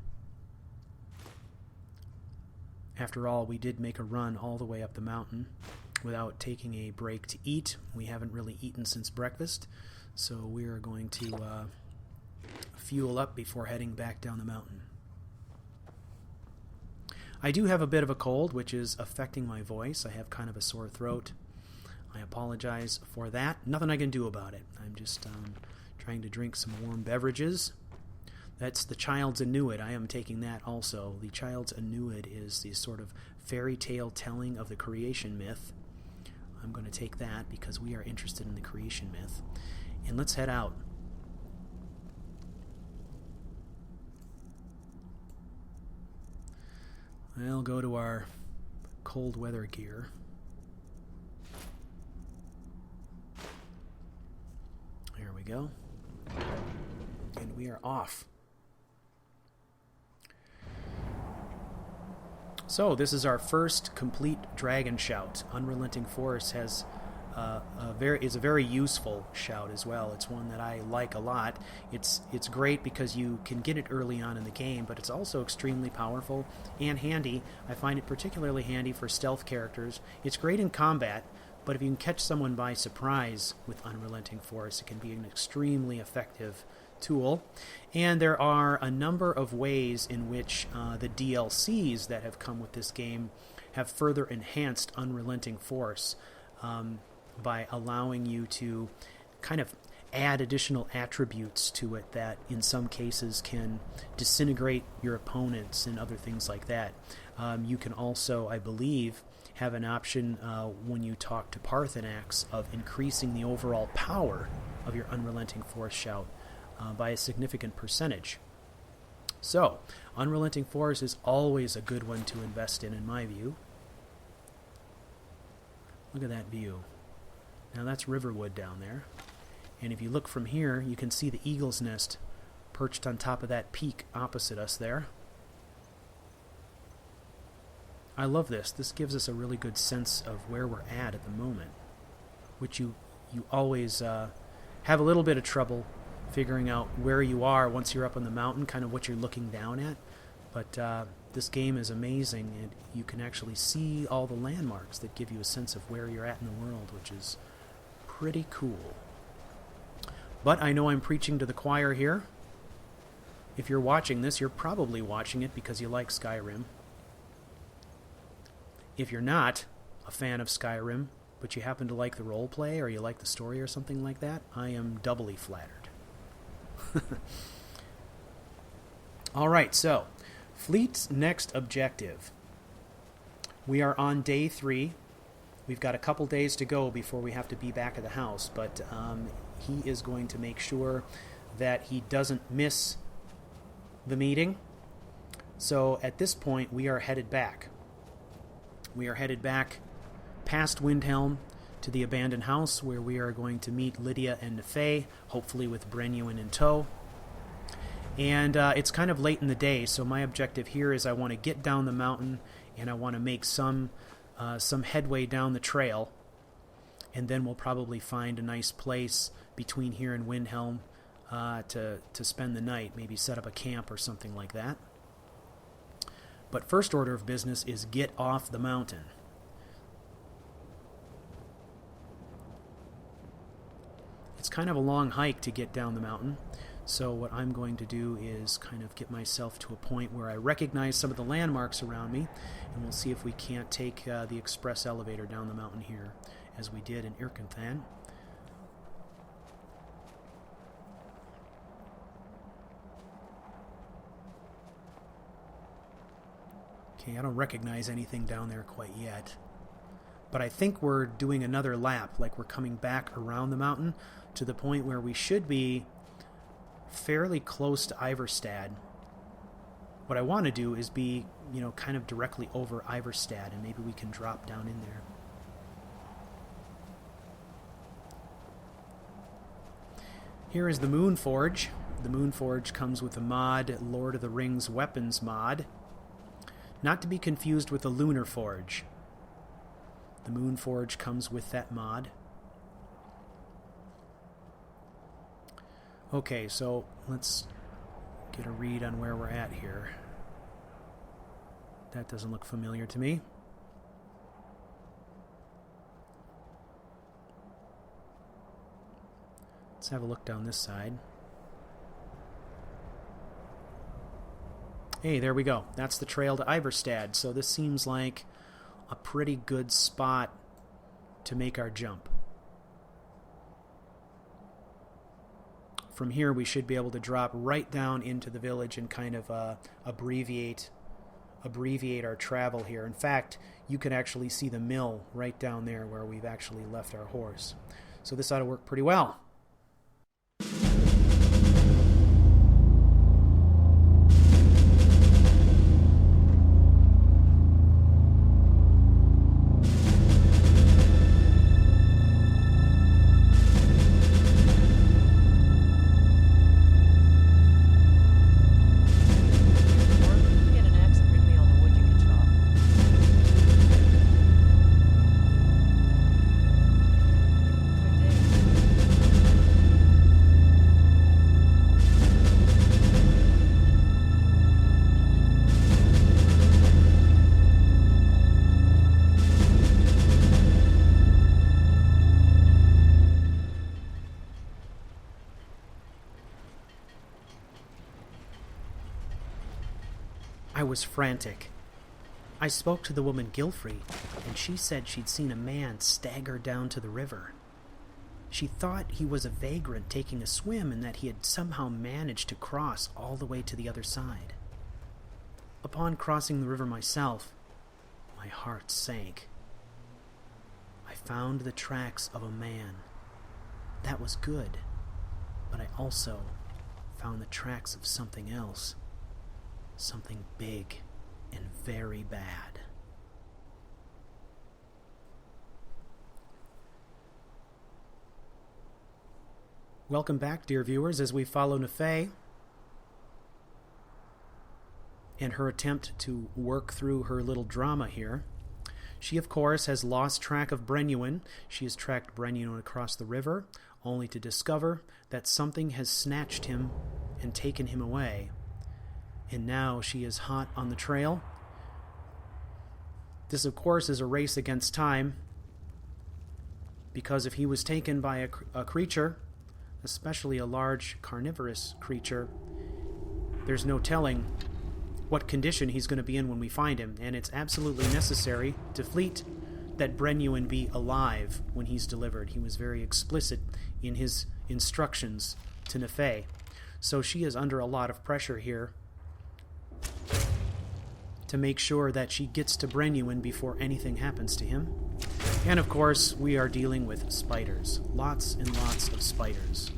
After all, we did make a run all the way up the mountain without taking a break to eat. We haven't really eaten since breakfast, so we are going to fuel up before heading back down the mountain. I do have a bit of a cold, which is affecting my voice. I have kind of a sore throat. I apologize for that. Nothing I can do about it. I'm just trying to drink some warm beverages. That's the Child's Annuit. I am taking that also. The Child's Annuit is the sort of fairy tale telling of the creation myth. I'm going to take that because we are interested in the creation myth. And let's head out. I'll go to our cold weather gear. There we go. And we are off. So, this is our first complete dragon shout. Unrelenting Force has is a very useful shout as well. It's one that I like a lot. It's great because you can get it early on in the game, but it's also extremely powerful and handy. I find it particularly handy for stealth characters. It's great in combat, but if you can catch someone by surprise with Unrelenting Force, it can be an extremely effective tool. And there are a number of ways in which the DLCs that have come with this game have further enhanced Unrelenting Force by allowing you to kind of add additional attributes to it that in some cases can disintegrate your opponents and other things like that. You can also, I believe, have an option when you talk to Parthenax of increasing the overall power of your Unrelenting Force shout by a significant percentage. So, Unrelenting Force is always a good one to invest in my view. Look at that view. Now that's Riverwood down there. And if you look from here, you can see the eagle's nest perched on top of that peak opposite us there. I love this. This gives us a really good sense of where we're at the moment, which you always have a little bit of trouble figuring out where you are once you're up on the mountain, kind of what you're looking down at. But this game is amazing, and you can actually see all the landmarks that give you a sense of where you're at in the world, which is pretty cool. But I know I'm preaching to the choir here. If you're watching this, you're probably watching it because you like Skyrim. If you're not a fan of Skyrim, but you happen to like the roleplay or you like the story or something like that, I am doubly flattered. Alright, so Fleet's next objective. We are on day 3. We've got a couple days to go before we have to be back at the house, but he is going to make sure that he doesn't miss the meeting. So at this point, we are headed back. We are headed back past Windhelm to the abandoned house where we are going to meet Lydia and Nefay, hopefully with Brenuin in tow. And it's kind of late in the day, so my objective here is I want to get down the mountain and I want to make some headway down the trail, and then we'll probably find a nice place between here and Windhelm to spend the night, maybe set up a camp or something like that. But first order of business is get off the mountain. It's kind of a long hike to get down the mountain, so what I'm going to do is kind of get myself to a point where I recognize some of the landmarks around me, and we'll see if we can't take the express elevator down the mountain here, as we did in Irkanthan. Okay, I don't recognize anything down there quite yet. But I think we're doing another lap, like we're coming back around the mountain to the point where we should be fairly close to Iverstad. What I want to do is be, kind of directly over Iverstad, and maybe we can drop down in there. Here is the Moonforge. The Moonforge comes with the mod Lord of the Rings Weapons mod. Not to be confused with the Lunar Forge. The Moonforge comes with that mod. Okay, so let's get a read on where we're at here. That doesn't look familiar to me. Let's have a look down this side. Hey, there we go. That's the trail to Iverstad. So this seems like a pretty good spot to make our jump. From here, we should be able to drop right down into the village and kind of abbreviate our travel here. In fact, you can actually see the mill right down there where we've actually left our horse. So this ought to work pretty well. I was frantic. I spoke to the woman Gilfrey, and she said she'd seen a man stagger down to the river. She thought he was a vagrant taking a swim and that he had somehow managed to cross all the way to the other side. Upon crossing the river myself, my heart sank. I found the tracks of a man. That was good, but I also found the tracks of something else. Something big and very bad. Welcome back, dear viewers, as we follow Nefay and her attempt to work through her little drama here. She, of course, has lost track of Brenuin. She has tracked Brenuin across the river, only to discover that something has snatched him and taken him away. And now she is hot on the trail. This, of course, is a race against time, because if he was taken by a creature, especially a large carnivorous creature, there's no telling what condition he's going to be in when we find him, and it's absolutely necessary to fleet that Brenuin be alive when he's delivered. He was very explicit in his instructions to Nefay. So she is under a lot of pressure here to make sure that she gets to Brenuin before anything happens to him. And of course, we are dealing with spiders. Lots and lots of spiders.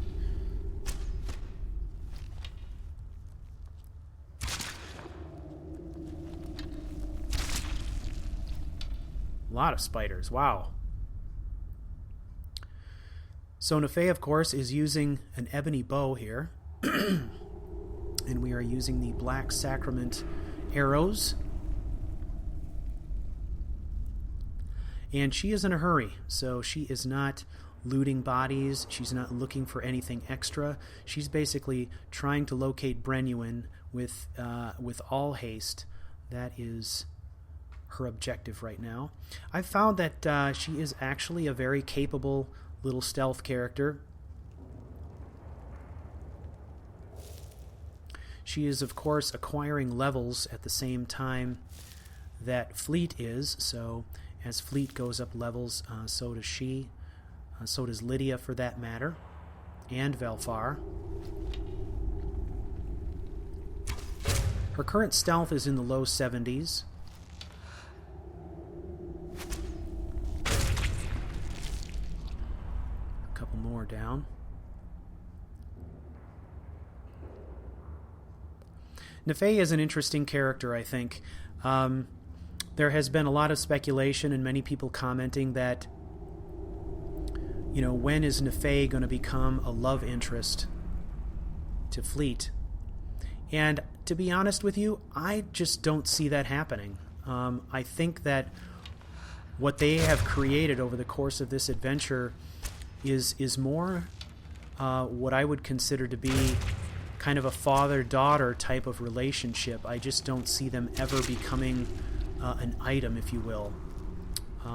A lot of spiders, wow. So Nefay, of course, is using an ebony bow here. And we are using the Black Sacrament arrows. And she is in a hurry, so she is not looting bodies. She's not looking for anything extra. She's basically trying to locate Brenuin with all haste. That is her objective right now. I found that she is actually a very capable little stealth character. She is, of course, acquiring levels at the same time that Fleet is, so as Fleet goes up levels, so does she, so does Lydia for that matter, and Velfar. Her current stealth is in the low 70s. A couple more down. Nefay is an interesting character, I think. There has been a lot of speculation and many people commenting that, you know, when is Nefay going to become a love interest to Fleet? And to be honest with you, I just don't see that happening. I think that what they have created over the course of this adventure is more what I would consider to be kind of a father-daughter type of relationship. I just don't see them ever becoming an item, if you will.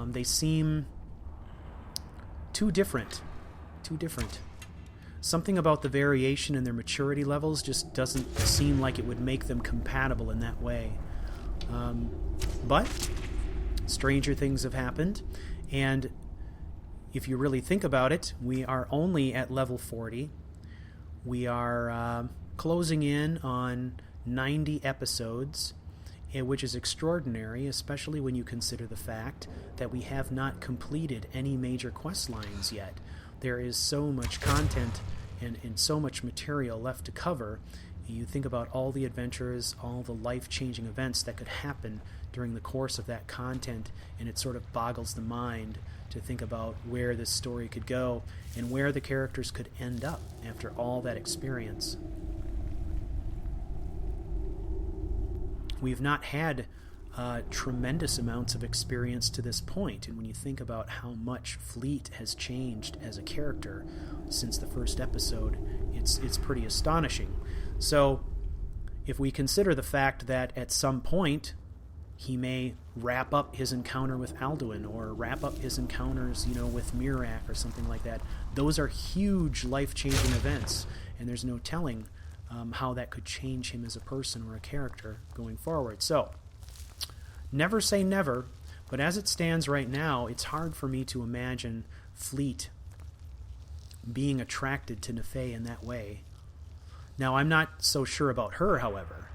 They seem too different. Too different. Something about the variation in their maturity levels just doesn't seem like it would make them compatible in that way. But stranger things have happened, and if you really think about it, we are only at level 40. We are closing in on 90 episodes, which is extraordinary, especially when you consider the fact that we have not completed any major quest lines yet. There is so much content and so much material left to cover. You think about all the adventures, all the life-changing events that could happen during the course of that content, and it sort of boggles the mind to think about where this story could go and where the characters could end up after all that experience. We've not had tremendous amounts of experience to this point, and when you think about how much Fleet has changed as a character since the first episode, it's pretty astonishing. So, if we consider the fact that at some point he may wrap up his encounter with Alduin, or wrap up his encounters, with Miraak or something like that, those are huge life-changing events, and there's no telling how that could change him as a person or a character going forward. So, never say never, but as it stands right now, it's hard for me to imagine Fleet being attracted to Nefay in that way. Now, I'm not so sure about her, however.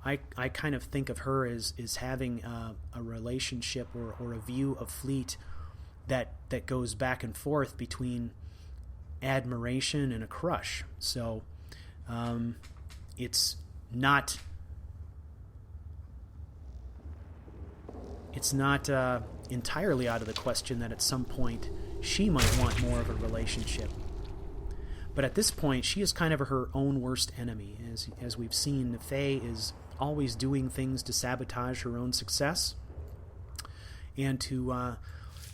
I kind of think of her as having a relationship or a view of Fleet that goes back and forth between admiration and a crush. So it's not entirely out of the question that at some point she might want more of a relationship. But at this point, she is kind of her own worst enemy. As we've seen, Nefay is always doing things to sabotage her own success and to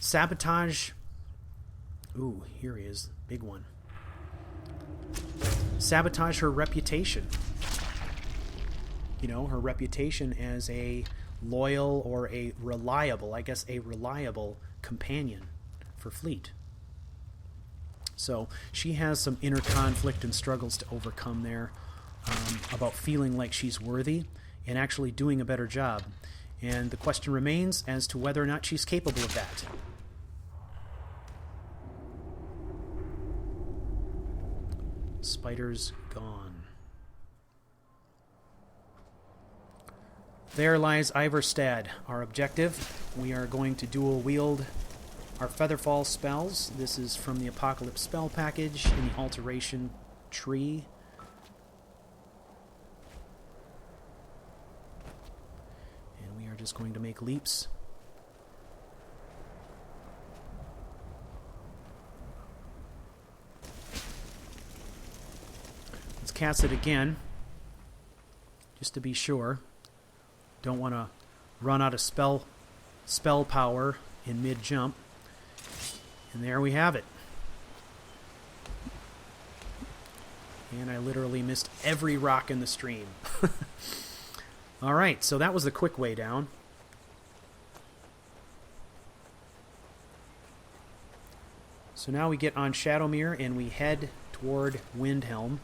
sabotage... Ooh, here he is. Big one. Sabotage her reputation. Her reputation as a loyal or a reliable companion for Fleet. So she has some inner conflict and struggles to overcome there about feeling like she's worthy and actually doing a better job. And the question remains as to whether or not she's capable of that. Spider's gone. There lies Iverstad, our objective. We are going to dual wield our Featherfall spells. This is from the Apocalypse spell package in the alteration tree. And we are just going to make leaps. Let's cast it again, just to be sure. Don't want to run out of spell power in mid-jump. And there we have it. And I literally missed every rock in the stream. Alright, so that was the quick way down. So now we get on Shadowmere and we head toward Windhelm.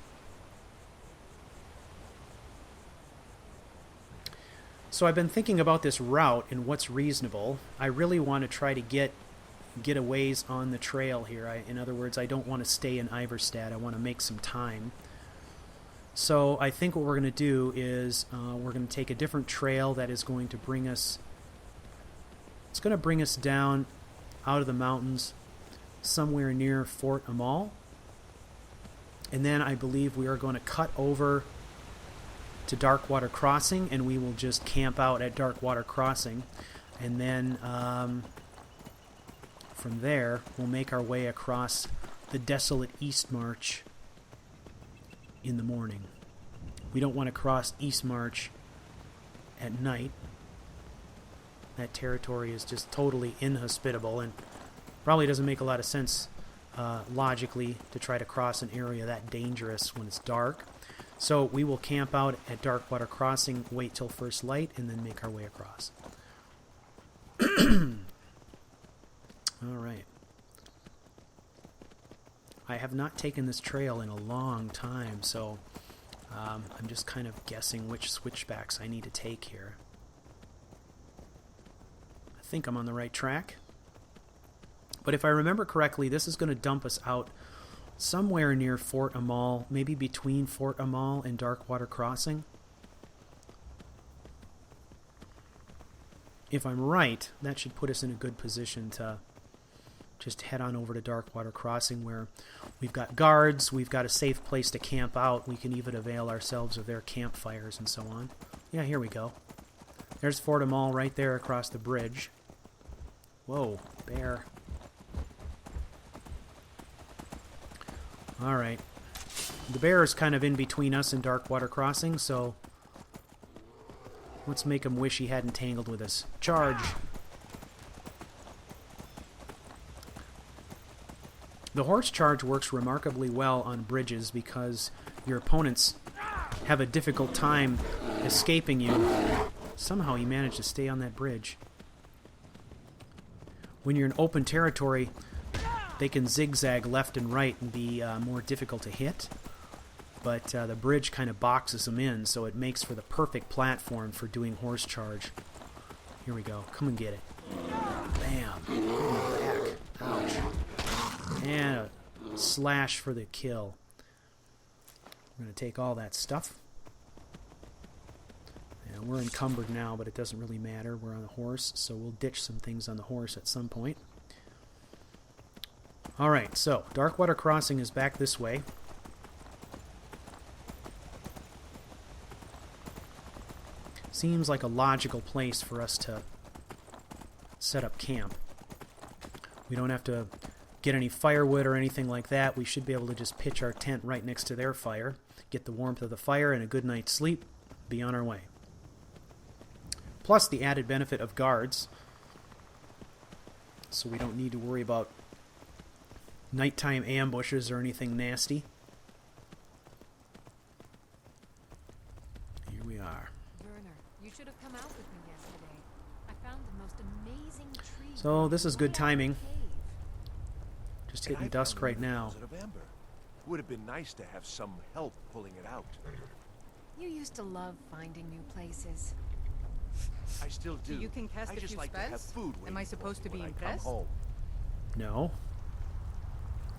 So I've been thinking about this route and what's reasonable. I really want to try to get a ways on the trail here. In other words, I don't want to stay in Iverstad. I want to make some time. So I think what we're going to do is we're going to take a different trail that is going to bring us... It's going to bring us down out of the mountains somewhere near Fort Amal. And then I believe we are going to cut over to Darkwater Crossing, and we will just camp out at Darkwater Crossing. And then from there, we'll make our way across the desolate East March in the morning. We don't want to cross East March at night. That territory is just totally inhospitable and probably doesn't make a lot of sense logically to try to cross an area that dangerous when it's dark. So we will camp out at Darkwater Crossing, wait till first light, and then make our way across. Alright. I have not taken this trail in a long time, so I'm just kind of guessing which switchbacks I need to take here. I think I'm on the right track. But if I remember correctly, this is going to dump us out somewhere near Fort Amal, maybe between Fort Amal and Darkwater Crossing. If I'm right, that should put us in a good position to just head on over to Darkwater Crossing, where we've got guards, we've got a safe place to camp out, we can even avail ourselves of their campfires and so on. Yeah, here we go. There's Fort Amal right there across the bridge. Whoa, bear. Alright. The bear is kind of in between us and Darkwater Crossing, so let's make him wish he hadn't tangled with us. Charge! The horse charge works remarkably well on bridges because your opponents have a difficult time escaping you. Somehow he managed to stay on that bridge. When you're in open territory, they can zigzag left and right and be more difficult to hit. But the bridge kind of boxes them in, so it makes for the perfect platform for doing horse charge. Here we go. Come and get it. Bam. In the back. Ouch. And a slash for the kill. I'm going to take all that stuff. And we're encumbered now, but it doesn't really matter. We're on a horse, so we'll ditch some things on the horse at some point. Alright, so Darkwater Crossing is back this way. Seems like a logical place for us to set up camp. We don't have to get any firewood or anything like that. We should be able to just pitch our tent right next to their fire, get the warmth of the fire and a good night's sleep, be on our way. Plus the added benefit of guards, so we don't need to worry about nighttime ambushes or anything nasty. Here we are. Werner, you should have come out with me yesterday. I found the most amazing tree. So this is good timing. Cave. Just hitting dusk right now. Would have been nice to have some help pulling it out. You used to love finding new places. I still do. You can cast I a just few like to have spells? food Am I waiting for supposed me to be when I come impressed? home. No.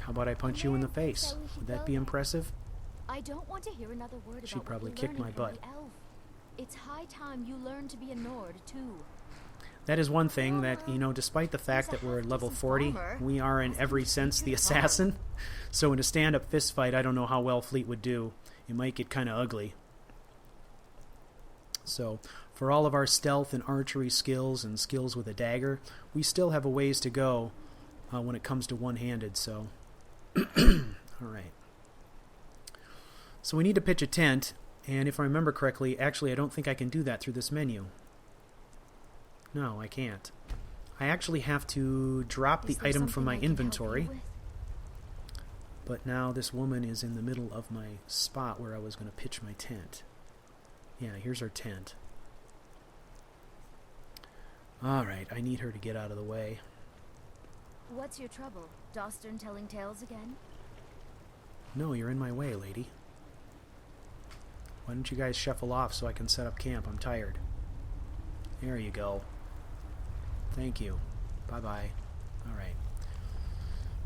How about I punch you in the face? Would that be impressive? I don't want to hear another word She'd about probably what you're kick my learning from butt. the elf. It's high time you learn to be a Nord too. That is one thing that, you know, despite the fact that we're at level 40, we are in every sense the assassin. So in a stand-up fist fight, I don't know how well Fleet would do. It might get kind of ugly. So, for all of our stealth and archery skills and skills with a dagger, we still have a ways to go when it comes to one-handed, so... Alright. So we need to pitch a tent, and if I remember correctly, actually I don't think I can do that through this menu. No, I can't. I actually have to drop the item from my inventory. But now this woman is in the middle of my spot where I was going to pitch my tent. Yeah, here's her tent. Alright, I need her to get out of the way. What's your trouble? Dostern telling tales again? No, you're in my way, lady. Why don't you guys shuffle off so I can set up camp? I'm tired. There you go. Thank you. Bye-bye. Alright.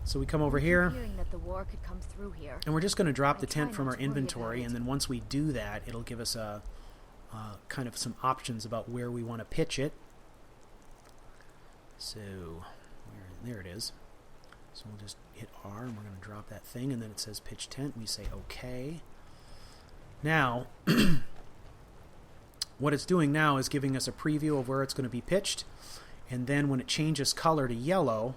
So we come over here, Hearing that the war could come through here. and we're just going to drop the I try tent from not our to worry about inventory, it. and then once we do that, it'll give us a kind of some options about where we want to pitch it. So, there it is. So we'll just hit R, and we're going to drop that thing, and then it says pitch tent. We say OK. Now, what it's doing now is giving us a preview of where it's going to be pitched, and then when it changes color to yellow,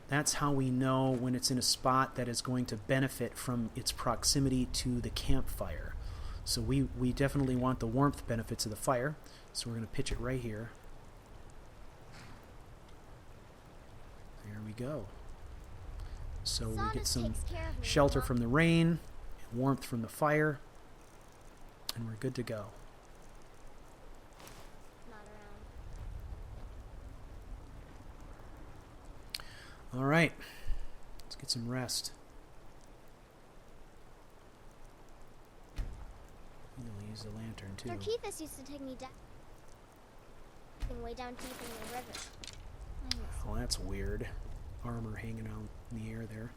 that's how we know when it's in a spot that is going to benefit from its proximity to the campfire. So we definitely want the warmth benefits of the fire, so we're going to pitch it right here. There we go. So we Solace get some takes care of me, shelter Mom. from the rain, warmth from the fire, and we're good to go. Not around. All right, let's get some rest. We'll use the lantern too. Narkithis used to take me down. Way down deep in the river. Well, that's weird. Armor hanging out in the air there.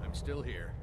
I'm still here.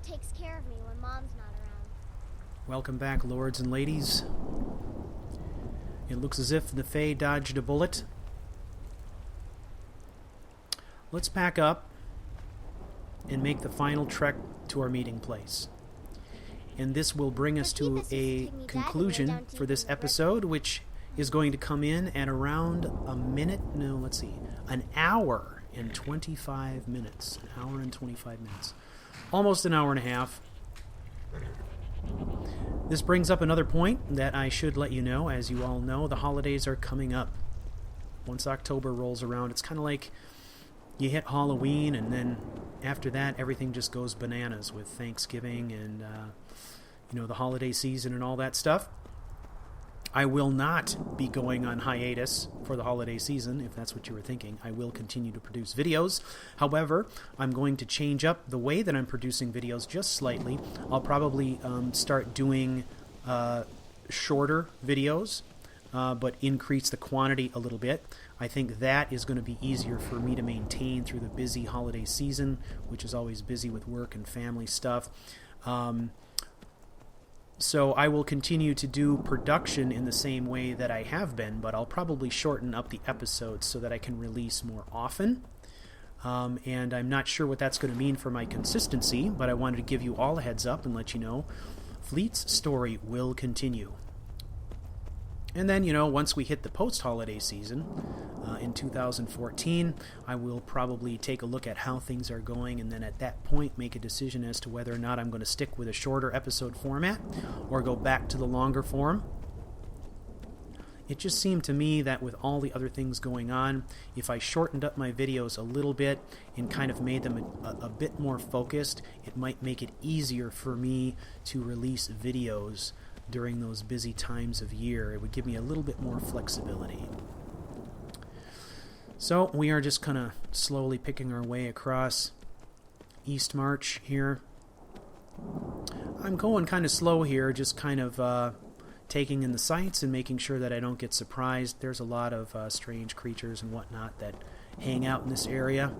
Takes care of me when Mom's not around. Welcome back, lords and ladies. It looks as if Nefay dodged a bullet. Let's pack up and make the final trek to our meeting place. And this will bring us to a conclusion for this episode, which is going to come in at around an hour and 25 minutes. An hour and 25 minutes. Almost an hour and a half. This brings up another point that I should let you know. As you all know, the holidays are coming up. Once October rolls around, it's kind of like you hit Halloween, and then after that, everything just goes bananas with Thanksgiving and the holiday season and all that stuff. I will not be going on hiatus for the holiday season, if that's what you were thinking. I will continue to produce videos. However, I'm going to change up the way that I'm producing videos just slightly. I'll probably start doing shorter videos. but increase the quantity a little bit. I think that is going to be easier for me to maintain through the busy holiday season, which is always busy with work and family stuff. So I will continue to do production in the same way that I have been, but I'll probably shorten up the episodes so that I can release more often. And I'm not sure what that's going to mean for my consistency, but I wanted to give you all a heads up and let you know Fleet's story will continue. And then, once we hit the post-holiday season in 2014, I will probably take a look at how things are going, and then at that point make a decision as to whether or not I'm going to stick with a shorter episode format or go back to the longer form. It just seemed to me that with all the other things going on, if I shortened up my videos a little bit and kind of made them a bit more focused, it might make it easier for me to release videos during those busy times of year. It would give me a little bit more flexibility. So we are just kind of slowly picking our way across East March here. I'm going kind of slow here, just kind of taking in the sights and making sure that I don't get surprised. There's a lot of strange creatures and whatnot that hang out in this area,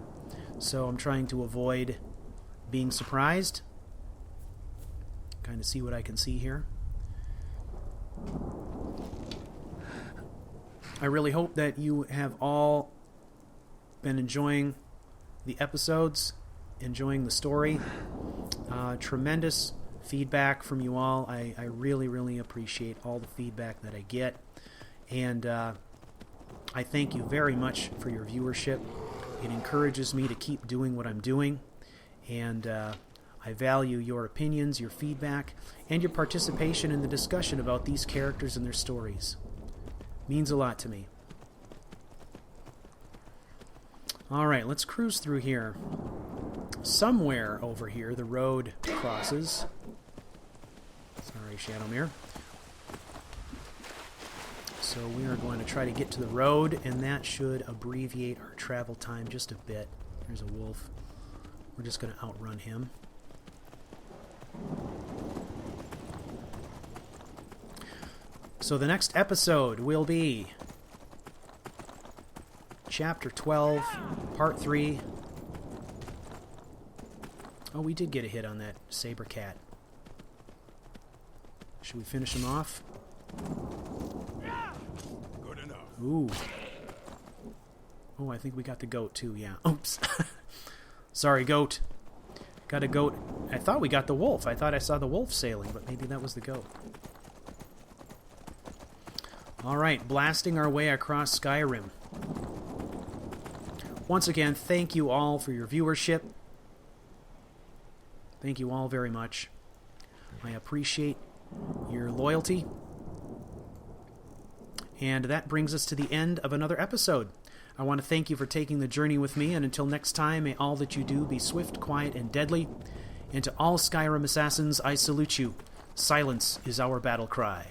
so I'm trying to avoid being surprised. Kind of see what I can see here. I really hope that you have all been enjoying the episodes, enjoying the story. Tremendous feedback from you all. I really, really appreciate all the feedback that I get. And I thank you very much for your viewership. It encourages me to keep doing what I'm doing. And I value your opinions, your feedback, and your participation in the discussion about these characters and their stories. Means a lot to me. Alright, let's cruise through here. Somewhere over here, the road crosses. Sorry, Shadowmere. So we are going to try to get to the road, and that should abbreviate our travel time just a bit. There's a wolf. We're just going to outrun him. So the next episode will be Chapter 12, Part 3. Oh, we did get a hit on that saber cat. Should we finish him off? Good enough. Ooh. Oh, I think we got the goat too, yeah. Oops. Sorry, goat. Got a goat. I thought we got the wolf. I thought I saw the wolf sailing, but maybe that was the goat. Alright, blasting our way across Skyrim. Once again, thank you all for your viewership. Thank you all very much. I appreciate your loyalty. And that brings us to the end of another episode. I want to thank you for taking the journey with me, and until next time, may all that you do be swift, quiet, and deadly. And to all Skyrim assassins, I salute you. Silence is our battle cry.